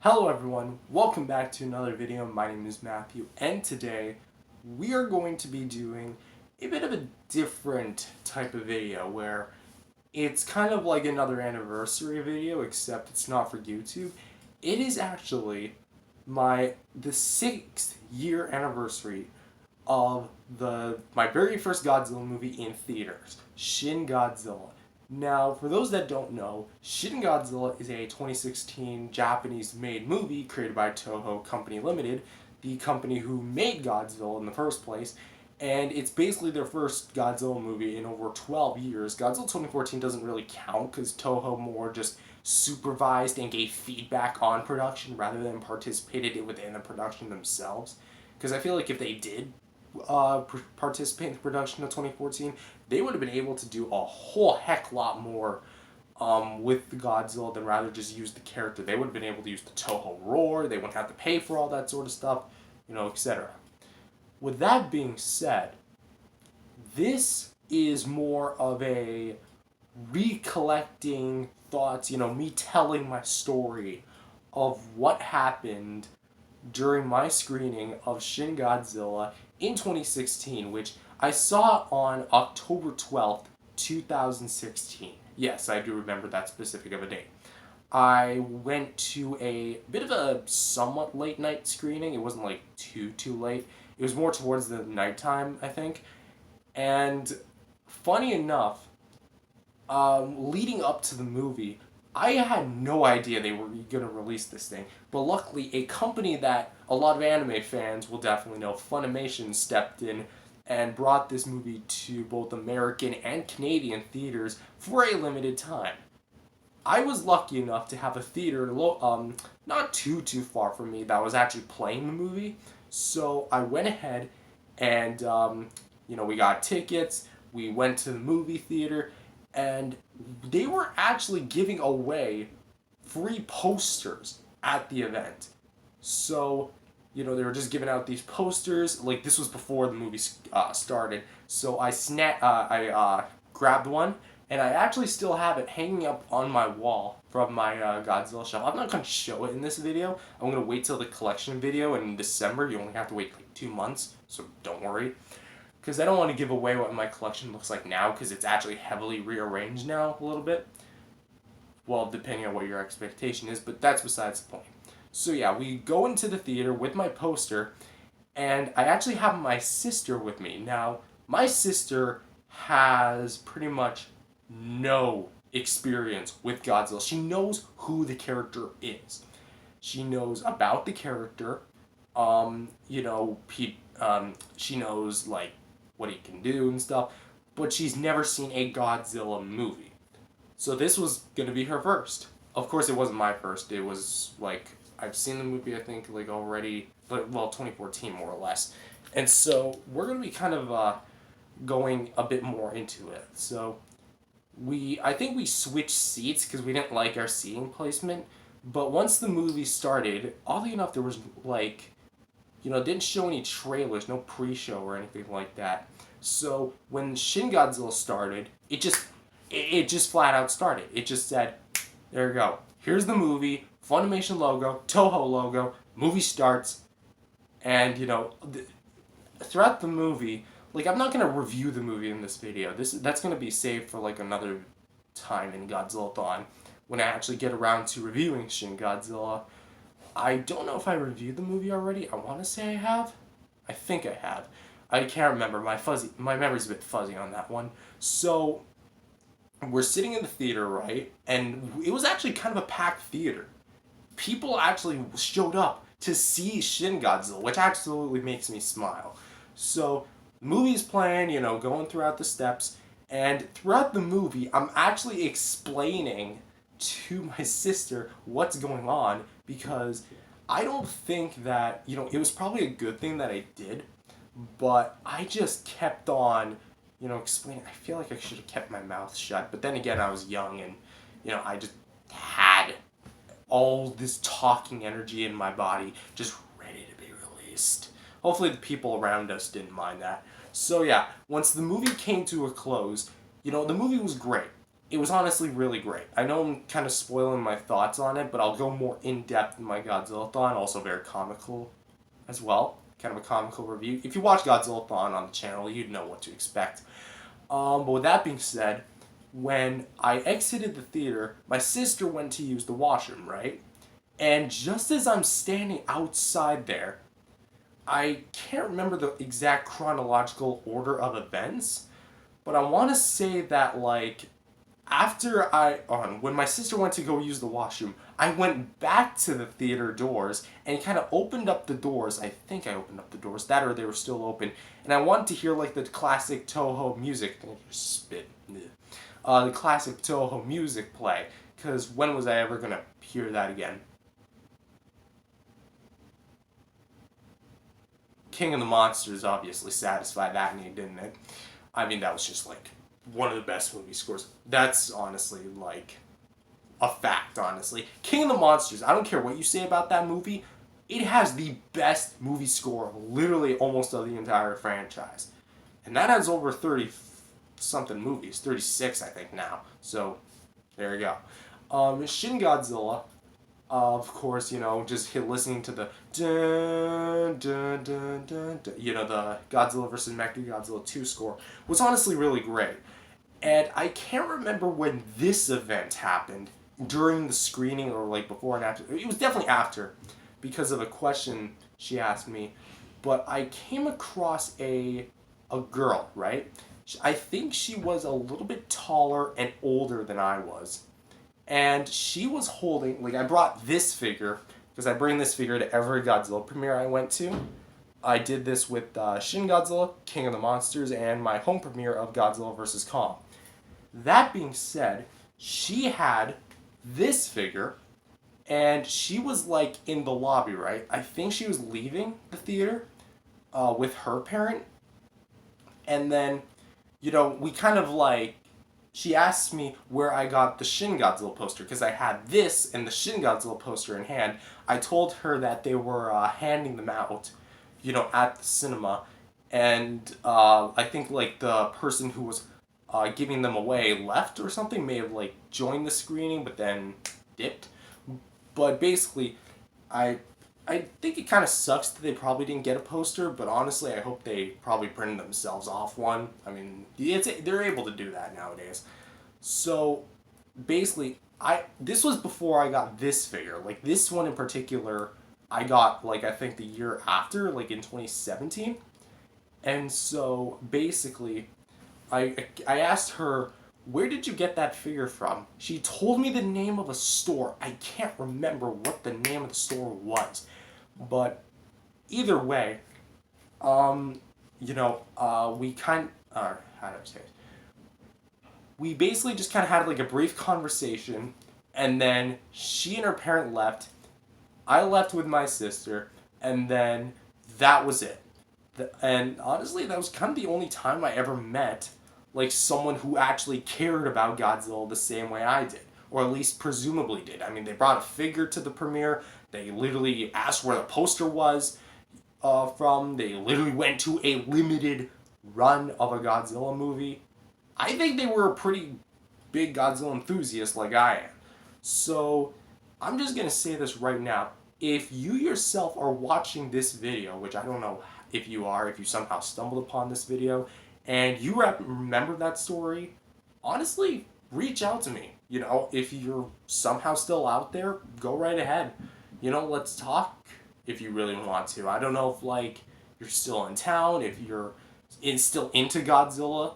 Hello everyone, welcome back to another video. My name is Matthew, and today we are going to be doing a bit of a different type of video where it's kind of like another anniversary video, except it's not for YouTube. It is actually the 6th year anniversary of my very first Godzilla movie in theaters, Shin Godzilla. Now, for those that don't know, Shin Godzilla is a 2016 Japanese-made movie created by Toho Company Limited, the company who made Godzilla in the first place, and it's basically their first Godzilla movie in over 12 years. Godzilla 2014 doesn't really count because Toho more just supervised and gave feedback on production rather than participated within the production themselves. Because I feel like if they did participate in the production of 2014, they would have been able to do a whole heck lot more with the Godzilla than rather just use the character. They would have been able to use the Toho roar, they wouldn't have to pay for all that sort of stuff, etc. With that being said, this is more of a recollecting thoughts, me telling my story of what happened during my screening of Shin Godzilla in 2016, which I saw on October 12th, 2016. Yes, I do remember that specific of a date. I went to a bit of a somewhat late night screening. It wasn't like too late. It was more towards the nighttime, I think. And funny enough, leading up to the movie, I had no idea they were going to release this thing, but luckily a company that a lot of anime fans will definitely know, Funimation, stepped in and brought this movie to both American and Canadian theaters for a limited time. I was lucky enough to have a theater not too far from me that was actually playing the movie, so I went ahead and we got tickets, we went to the movie theater, and they were actually giving away free posters at the event. So, they were just giving out these posters. Like, this was before the movie started. So I grabbed one, and I actually still have it hanging up on my wall from my Godzilla shelf. I'm not going to show it in this video. I'm going to wait till the collection video in December. You only have to wait like 2 months, so don't worry. Because I don't want to give away what my collection looks like now, because it's actually heavily rearranged now a little bit. Well, depending on what your expectation is, but that's besides the point. So yeah, we go into the theater with my poster, and I actually have my sister with me. Now, my sister has pretty much no experience with Godzilla. She knows who the character is. She knows about the character. She knows, like, what he can do and stuff, but she's never seen a Godzilla movie. So this was going to be her first. Of course, it wasn't my first. It was, like, I've seen the movie, I think, like, already, well, 2014, more or less. And so we're going to be kind of going a bit more into it. So I think we switched seats because we didn't like our seating placement, but once the movie started, oddly enough, there was, like, didn't show any trailers, no pre-show or anything like that. So when Shin Godzilla started, it just flat out started. It just said, there you go. Here's the movie, Funimation logo, Toho logo, movie starts, and throughout the movie, like, I'm not gonna review the movie in this video. That's gonna be saved for like another time in Godzilla-thon when I actually get around to reviewing Shin Godzilla. I don't know if I reviewed the movie already. I want to say I have. I think I have. I can't remember. My memory's a bit fuzzy on that one. So, we're sitting in the theater, right? And it was actually kind of a packed theater. People actually showed up to see Shin Godzilla, which absolutely makes me smile. So, the movie's playing, going throughout the steps, and throughout the movie, I'm actually explaining to my sister what's going on, because I don't think that, it was probably a good thing that I did, but I just kept on, explaining. I feel like I should have kept my mouth shut, but then again, I was young, and, I just had all this talking energy in my body just ready to be released. Hopefully the people around us didn't mind that. So yeah, once the movie came to a close, the movie was great. it was honestly really great. I know I'm kind of spoiling my thoughts on it, but I'll go more in depth in my Godzilla-thon. Also very comical as well. Kind of a comical review. If you watch Godzilla-thon on the channel, you'd know what to expect. But with that being said, when I exited the theater, my sister went to use the washroom, right? And just as I'm standing outside there, I can't remember the exact chronological order of events, but I want to say that, like, when my sister went to go use the washroom, I went back to the theater doors and kind of opened up the doors. I think I opened up the doors, that or they were still open, and I wanted to hear like the classic Toho music. Spit. The classic Toho music play, because when was I ever gonna hear that again? King of the Monsters obviously satisfied that need, didn't it? I mean, that was just like one of the best movie scores. That's honestly like a fact, honestly. King of the Monsters, I don't care what you say about that movie, it has the best movie score of literally almost of the entire franchise. And that has over 30 something movies, 36 I think now. So, there you go. Shin Godzilla, of course, just listening to the dun, dun, dun, dun, dun, the Godzilla vs. Mechagodzilla 2 score was honestly really great. And I can't remember when this event happened, during the screening or like before and after. It was definitely after, because of a question she asked me. But I came across a girl, right? I think she was a little bit taller and older than I was. And she was holding, like, I brought this figure, because I bring this figure to every Godzilla premiere I went to. I did this with Shin Godzilla, King of the Monsters, and my home premiere of Godzilla vs. Kong. That being said, she had this figure, and she was, like, in the lobby, right? I think she was leaving the theater with her parent. And then, we kind of, like, she asked me where I got the Shin Godzilla poster, because I had this and the Shin Godzilla poster in hand. I told her that they were handing them out, at the cinema. And I think, like, the person who was giving them away left or something, may have, like, joined the screening, but then dipped. But basically, I think it kind of sucks that they probably didn't get a poster, but honestly, I hope they probably printed themselves off one. I mean, they're able to do that nowadays. So, basically, this was before I got this figure. Like, this one in particular, I got, like, I think the year after, like, in 2017. And so, basically, I asked her, where did you get that figure from? She told me the name of a store. I can't remember what the name of the store was. But either way, we how do I say it? We basically just kind of had like a brief conversation, and then she and her parent left. I left with my sister, and then that was it. And honestly, that was kind of the only time I ever met like someone who actually cared about Godzilla the same way I did, or at least presumably did. I mean, they brought a figure to the premiere. They literally asked where the poster was from. They literally went to a limited run of a Godzilla movie. I think they were a pretty big Godzilla enthusiast like I am. So, I'm just going to say this right now. If you yourself are watching this video, which I don't know if you are, if you somehow stumbled upon this video, and you remember that story, honestly, reach out to me. If you're somehow still out there, go right ahead. Let's talk if you really want to. I don't know if, like, you're still in town, if you're still into Godzilla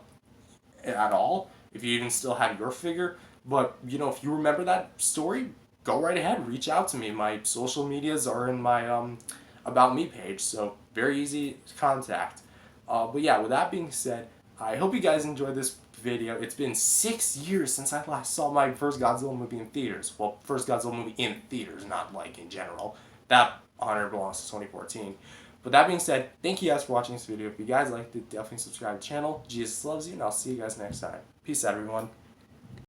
at all, if you even still have your figure. But, if you remember that story, go right ahead. Reach out to me. My social medias are in my About Me page, so very easy to contact. But yeah, with that being said, I hope you guys enjoyed this video. It's been 6 years since I last saw my first Godzilla movie in theaters. Well, first Godzilla movie in theaters, not like in general. That honor belongs to 2014. But that being said, thank you guys for watching this video. If you guys liked it, definitely subscribe to the channel. Jesus loves you, and I'll see you guys next time. Peace out, everyone.